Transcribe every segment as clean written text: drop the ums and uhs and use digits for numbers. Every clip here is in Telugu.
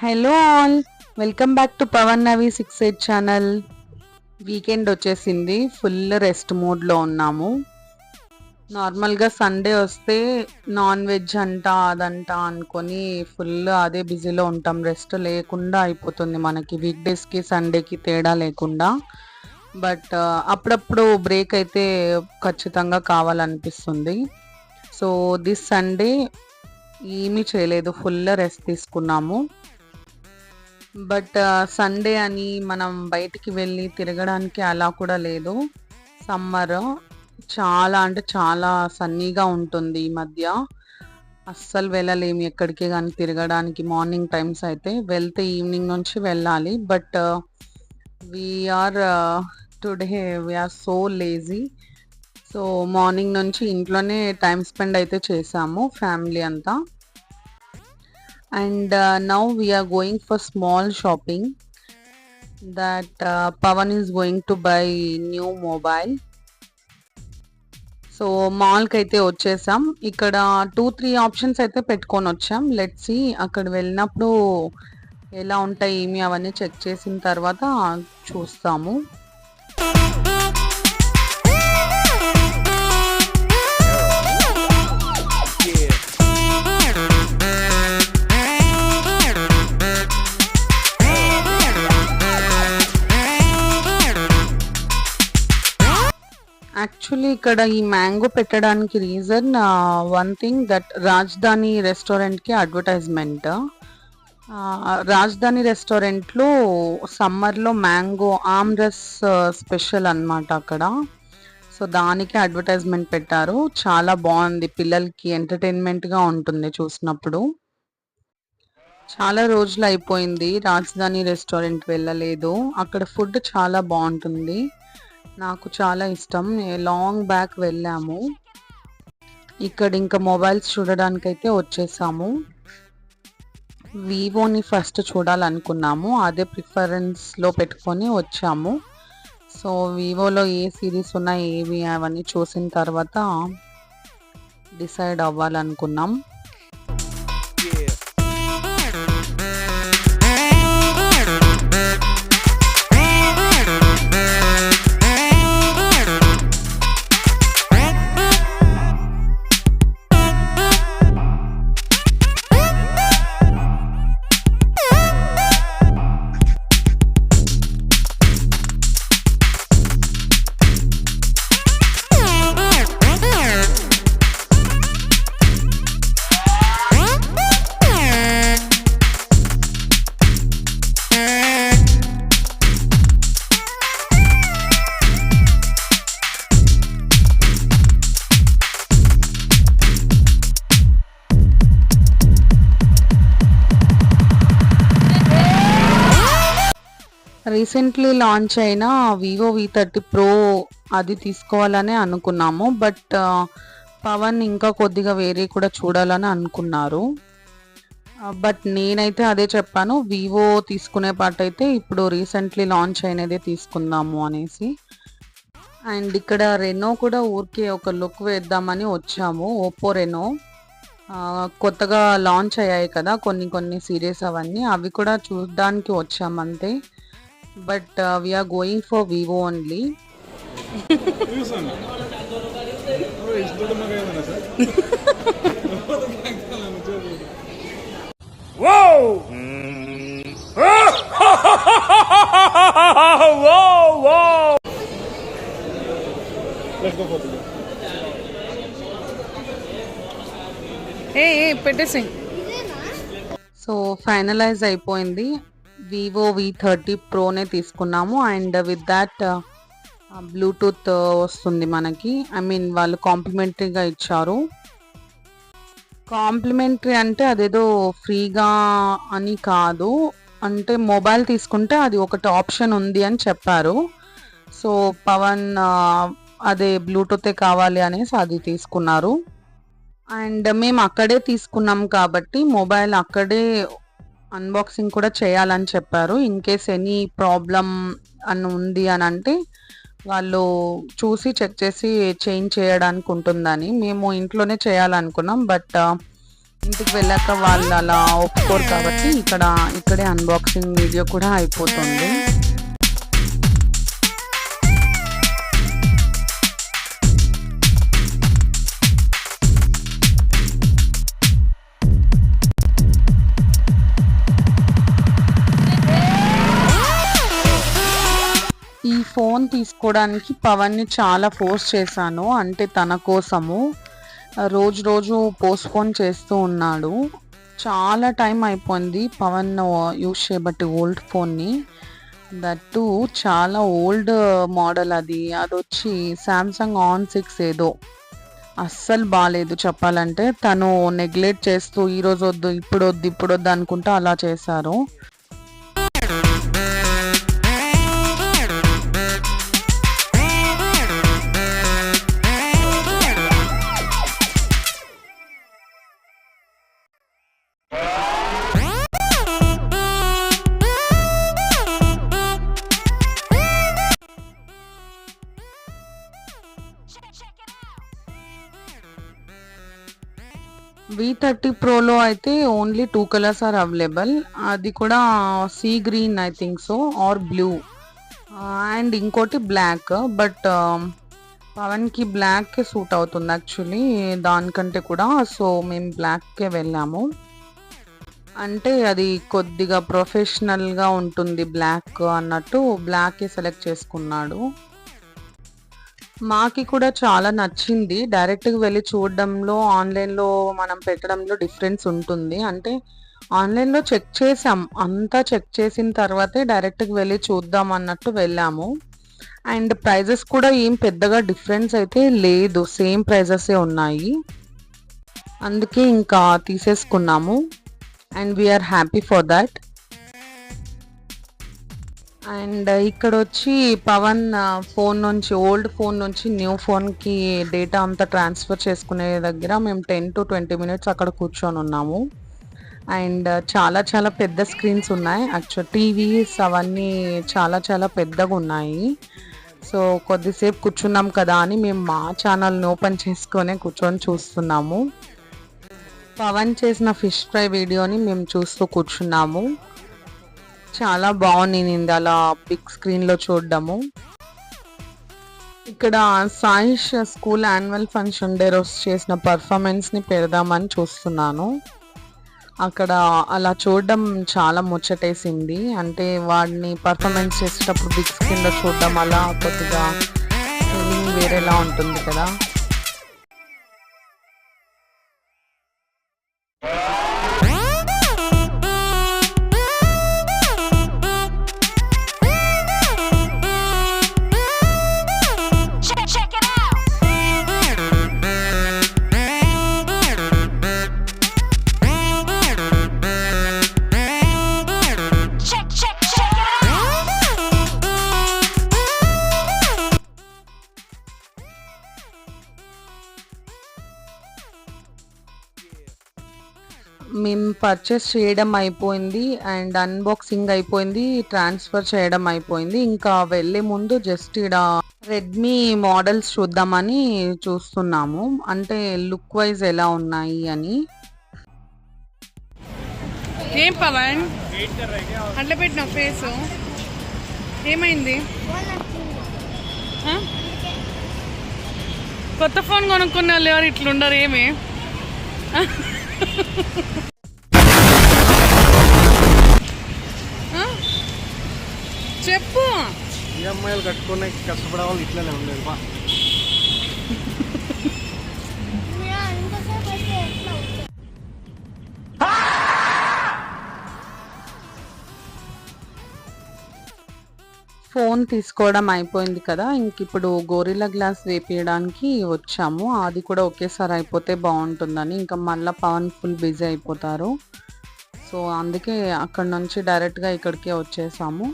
Hello all, welcome back to Pavan Navi 68 channel. Weekend వచ్చేసింది, ఫుల్ రెస్ట్ మోడ్లో ఉన్నాము. నార్మల్గా సండే వస్తే నాన్ వెజ్ అంట అదంట అనుకొని ఫుల్ అదే బిజీలో ఉంటాం. రెస్ట్ లేకుండా అయిపోతుంది మనకి, వీక్ డేస్కి సండేకి తేడా లేకుండా. బట్ అప్పుడప్పుడు బ్రేక్ అయితే ఖచ్చితంగా కావాలనిపిస్తుంది. సో దిస్ సండే ఏమీ చేయలేదు, ఫుల్ రెస్ట్ తీసుకున్నాము. బట్ సండే అని మనం బయటికి వెళ్ళి తిరగడానికి అలా కూడా లేదు. సమ్మర్ చాలా అంటే చాలా సన్నీగా ఉంటుంది ఈ మధ్య. అస్సలు వెళ్ళలేము ఎక్కడికి కానీ తిరగడానికి. మార్నింగ్ టైమ్స్ అయితే వెళ్తే ఈవినింగ్ నుంచి వెళ్ళాలి. But we are we are so lazy. So morning నుంచి ఇంట్లోనే టైం స్పెండ్ అయితే చేసాము ఫ్యామిలీ అంతా. And now we are going for small shopping that Pawan is going to buy new mobile. So మాల్కి అయితే వచ్చేసాం. ఇక్కడ 2-3 ఆప్షన్స్ అయితే పెట్టుకొని వచ్చాం. లెట్స్ సీ అక్కడ వెళ్ళినప్పుడు ఎలా ఉంటాయి ఏమి అవన్నీ చెక్ చేసిన తర్వాత చూస్తాము. యాక్చువల్లీ ఇక్కడ ఈ మ్యాంగో పెట్టడానికి రీజన్ వన్ థింగ్, దట్ రాజధాని రెస్టారెంట్కి అడ్వర్టైజ్మెంట్. రాజధాని రెస్టారెంట్లో సమ్మర్లో మ్యాంగో ఆమ్రస్ స్పెషల్ అన్నమాట అక్కడ. సో దానికి అడ్వర్టైజ్మెంట్ పెట్టారు. చాలా బాగుంది, పిల్లలకి ఎంటర్టైన్మెంట్గా ఉంటుంది చూసినప్పుడు. చాలా రోజులు అయిపోయింది రాజధాని రెస్టారెంట్ వెళ్ళలేదు. అక్కడ ఫుడ్ చాలా బాగుంటుంది, నాకు చాలా ఇష్టం. లాంగ్ బ్యాక్ వెళ్ళాము. ఇక్కడ ఇంకా మొబైల్స్ చూడడానికి అయితే వచ్చేసాము. వివోని ఫస్ట్ చూడాలనుకున్నాము, అదే ప్రిఫరెన్స్లో పెట్టుకొని వచ్చాము. సో వివోలో ఏ సిరీస్ ఉన్నాయి ఏవి అవన్నీ చూసిన తర్వాత డిసైడ్ అవ్వాలనుకున్నాం. రీసెంట్లీ లాంచ్ అయిన వివో V30 Pro అది తీసుకోవాలని అనుకున్నాము. బట్ పవన్ ఇంకా కొద్దిగా వేరే కూడా చూడాలని అనుకున్నారు. బట్ నేనైతే అదే చెప్పాను, వివో తీసుకునే పాట అయితే ఇప్పుడు రీసెంట్లీ లాంచ్ అయినదే తీసుకుందాము అనేసి. అండ్ ఇక్కడ రెనో కూడా ఊరికే ఒక లుక్ వేద్దామని వచ్చాము. ఓప్పో రెనో కొత్తగా లాంచ్ అయ్యాయి కదా కొన్ని సిరీస్, అవన్నీ అవి కూడా చూడడానికి వచ్చాము అంతే. But we are going for Vivo only. Whoa! Whoa! Let's go for it. Hey, పెట్టేసి. సో ఫైనలైజ్ అయిపోయింది, వివో V30 Proనే తీసుకున్నాము. అండ్ విత్ దాట్ బ్లూటూత్ వస్తుంది మనకి. ఐ మీన్ వాళ్ళు కాంప్లిమెంటరీగా ఇచ్చారు. కాంప్లిమెంటరీ అంటే అదేదో ఫ్రీగా అని కాదు, అంటే మొబైల్ తీసుకుంటే అది ఒకటి ఆప్షన్ ఉంది అని చెప్పారు. సో పవన్ అదే బ్లూటూతే కావాలి అనేసి అది తీసుకున్నారు. అండ్ మేము అక్కడే తీసుకున్నాం కాబట్టి మొబైల్ అక్కడే అన్బాక్సింగ్ కూడా చేయాలని చెప్పారు. ఇన్ కేస్ ఎనీ ప్రాబ్లం అని ఉంది అని అంటే వాళ్ళు చూసి చెక్ చేసి చేంజ్ చేయడానికి ఉంటుందని. మేము ఇంట్లోనే చేయాలనుకున్నాం. బట్ ఇంటికి వెళ్ళాక వాళ్ళు అలా ఒప్పుకోరు కాబట్టి ఇక్కడే అన్బాక్సింగ్ వీడియో కూడా అయిపోతుంది. ఈ ఫోన్ తీసుకోవడానికి పవన్ని చాలా ఫోర్స్ చేశాను, అంటే తన కోసము. రోజు పోస్ట్పోన్ చేస్తూ ఉన్నాడు. చాలా టైం అయిపోయింది పవన్ యూజ్ చేయబట్టి ఓల్డ్ ఫోన్ని. దట్టు చాలా ఓల్డ్ మోడల్ అది వచ్చి శాంసంగ్ ఆన్ 6 ఏదో. అస్సలు బాగాలేదు చెప్పాలంటే. తను నెగ్లెక్ట్ చేస్తూ ఈరోజు వద్దు ఇప్పుడు వద్దు అనుకుంటూ అలా చేశారు. V30 ప్రోలో అయితే ఓన్లీ 2 కలర్స్ ఆర్ అవైలబుల్. అది కూడా sea green I think so or blue and ఇంకోటి బ్లాక్. బట్ పవన్కి బ్లాక్ సూట్ అవుతుంది యాక్చువల్లీ దానికంటే కూడా. సో మేము బ్లాక్కే వెళ్ళాము. అంటే అది కొద్దిగా ప్రొఫెషనల్గా ఉంటుంది బ్లాక్ అన్నట్టు బ్లాకే సెలెక్ట్ చేసుకున్నాడు. మాకి కూడా చాలా నచ్చింది. డైరెక్ట్గా వెళ్ళి చూడడంలో ఆన్లైన్లో మనం పెట్టడంలో డిఫరెన్స్ ఉంటుంది. అంటే ఆన్లైన్లో చెక్ చేసాం, అంతా చెక్ చేసిన తర్వాతే డైరెక్ట్గా వెళ్ళి చూద్దాం అన్నట్టు వెళ్ళాము. అండ్ ప్రైజెస్ కూడా ఏం పెద్దగా డిఫరెన్స్ అయితే లేదు, సేమ్ ప్రైజెసే ఉన్నాయి. అందుకే ఇంకా తీసేసుకున్నాము and we are happy for that. And ఇక్కడ వచ్చి పవన్ ఫోన్ నుంచి ఓల్డ్ ఫోన్ నుంచి న్యూ ఫోన్కి డేటా అంతా ట్రాన్స్ఫర్ చేసుకునే దగ్గర మేము 10 to 20 minutes అక్కడ కూర్చొని ఉన్నాము. అండ్ చాలా పెద్ద స్క్రీన్స్ ఉన్నాయి. యాక్చువల్ టీవీస్ అవన్నీ చాలా పెద్దగా ఉన్నాయి. సో కొద్దిసేపు కూర్చున్నాం కదా అని మేము మా ఛానల్ని ఓపెన్ చేసుకొని కూర్చొని చూస్తున్నాము. పవన్ చేసిన ఫిష్ ఫ్రై వీడియోని మేము చూస్తూ కూర్చున్నాము. చాలా బాగుంది అలా బిగ్ స్క్రీన్లో చూడడము. ఇక్కడ Saish school annual function day రోజు చేసిన పర్ఫార్మెన్స్ని పెడదామని చూస్తున్నాను. అక్కడ అలా చూడడం చాలా ముచ్చటేసింది. అంటే వాడిని పర్ఫార్మెన్స్ చేసేటప్పుడు బిగ్ స్క్రీన్లో చూడడం అలా కొద్దిగా ఫీలింగ్ వేరేలా ఉంటుంది కదా. మేము పర్చేస్ చేయడం అయిపోయింది అండ్ అన్బాక్సింగ్ అయిపోయింది, ట్రాన్స్ఫర్ చేయడం అయిపోయింది. ఇంకా వెళ్ళే ముందు జస్ట్ ఇక్కడ రెడ్మీ మోడల్స్ చూద్దామని చూస్తున్నాము, అంటే లుక్ వైజ్ ఎలా ఉన్నాయి అని. ఏం పవన్ అట్లా పెట్టిన ఫేస్ ఏమైంది? కొత్త ఫోన్ కొనుక్కున్న వాళ్ళు ఎవరు ఇట్లుండరు ఏమి? చెప్పు. ఈఎంఐలు కట్టుకునే కష్టపడే వాళ్ళు ఇట్లనే ఉండేది. ఫోన్ తీసుకోవడం అయిపోయింది కదా, ఇంక ఇప్పుడు గోరిల్లా గ్లాస్ వేపించడానికి వచ్చాము. అది కూడా ఒకేసారి అయిపోతే బాగుంటుందని, ఇంకా మళ్ళీ పవన్ ఫుల్ బిజీ అయిపోతారు. సో అందుకే అక్కడ నుంచి డైరెక్ట్గా ఇక్కడికే వచ్చేసాము.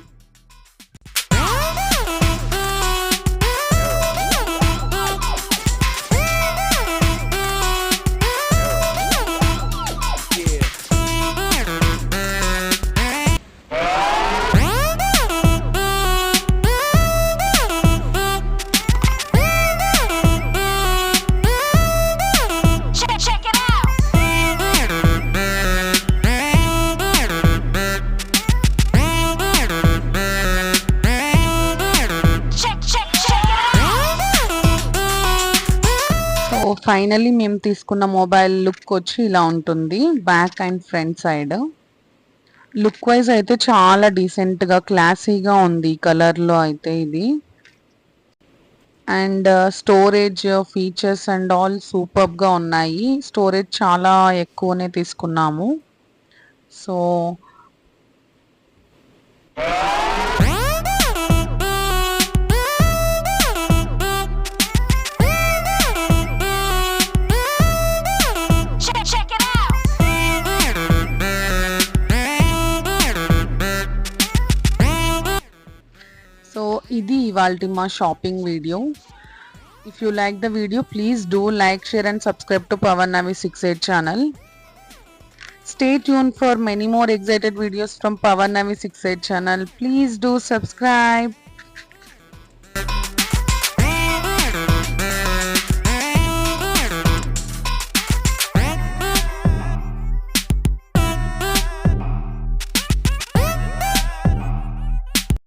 ఫైనల్లీ మేము తీసుకున్న మొబైల్ లుక్ వచ్చి ఇలా ఉంటుంది, back and front side. Look wise అయితే చాలా డీసెంట్గా క్లాసీగా ఉంది కలర్లో అయితే ఇది. And storage features and all సూపర్గా ఉన్నాయి. స్టోరేజ్ చాలా ఎక్కువనే తీసుకున్నాము. సో ఇది ఇవాల్టి మా shopping video. If you like the video please do like, share and subscribe to Pavan Navi 68 channel. Stay tuned for many more excited videos from Pavan Navi 68 channel. Please do subscribe.